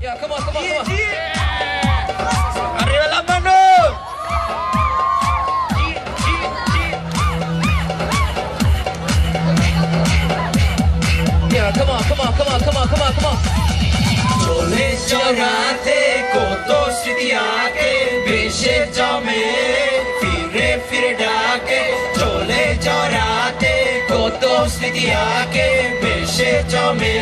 Yeah, come on, come on, come on. Arriba las manos. Yeah, come on, come on, come on, come on, come on, come on. चोले चौराते को तो सीधिया के बेशे जामे फिरे फिर डाके चोले चौराते को तो सीधिया के बेशे जामे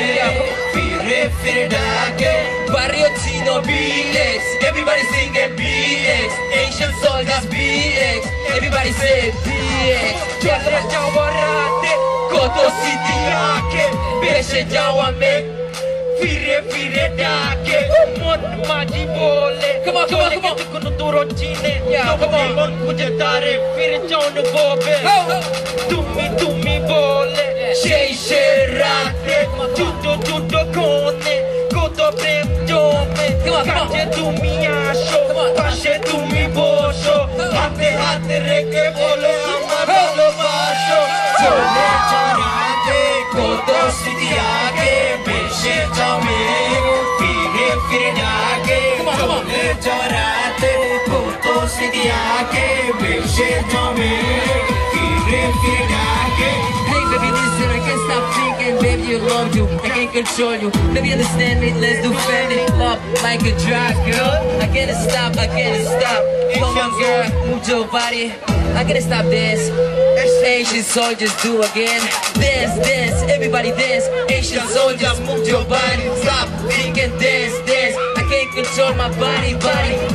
फिरे फिर डाके Barrio Chino BX, everybody singing BX. Asian soldiers BX, everybody say BX. Chakra Jawarate, Koto City Ake, Beshe Jawame. Fire fire dake, mon maji bole. Come on, come on, come on. Kuno turo chine, yeah, come on. Mon kuje tare, fire chonu bobe. Tumi bole, shei sherate, chuto kone, koto prem jome. Kache tumi asho, pashe tumi bosho. Hate reke bolo, ama bolo basho. चोले चौराते को तो सीधिया के बेशे जामे फिरे फिर डाके चोले चौराते को तो सीधिया के बेशे जामे फिरे फिर डाके Hey baby, listen, I can't stop thinking, baby, you love you, I can't control you. Baby, understand me, let's do family love like a drive, girl. I can't stop, I can't stop. Come on, girl, move your body. I can't stop this. Asian soldiers do again. Dance, dance, everybody dance. Asian soldiers, move your body. Stop thinking, dance, dance. I can't control my body.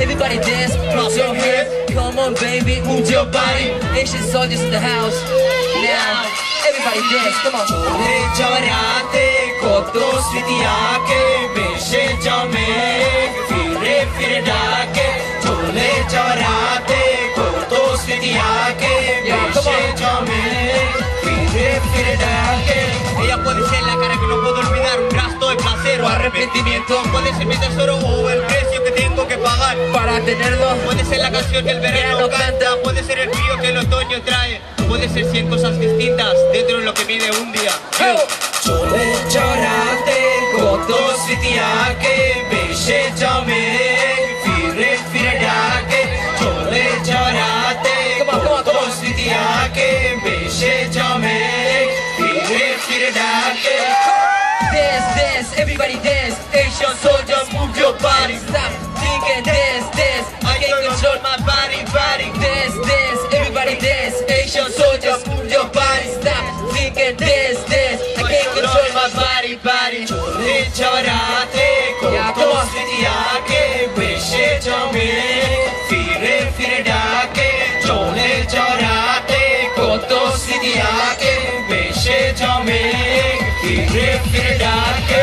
Everybody dance, move your hands. Come on, baby, move your body. Asian soldiers in the house. Now, everybody dance, come on. चोले चौराते को तो सीधिया के बेशे जामे फिरे फिर डाके चोले चौराते को तो सीधिया के बेशे जामे फिरे फिर डाके ella puede ser la cara que no puedo olvidar un rastro de placer o arrepentimiento puede ser mi tesoro o el precio que tengo que pagar Para tenerlo, puede ser la canción que el verano canta puede ser el frío que el otoño trae puede ser 100 cosas distintas dentro de lo que mide un día चोले चौराते को तो सीधिया के बेशे जामे फिरे फिर डाके चोले चौराते को तो सीधिया के बेशे जामे फिरे फिर डाके dance, dance, everybody dance. Asian soldiers, move your body. Stop thinking, dance, dance. I can't control my body. Dance, dance, everybody dance. Asian soldiers, move your body. Stop thinking, dance, dance. I can't control my body. चोले चौराते को तो सीधिया के बेशे जामे फिरे फिर डाके चोले चौराते को तो सीधिया के बेशे जामे फिरे फिर डाके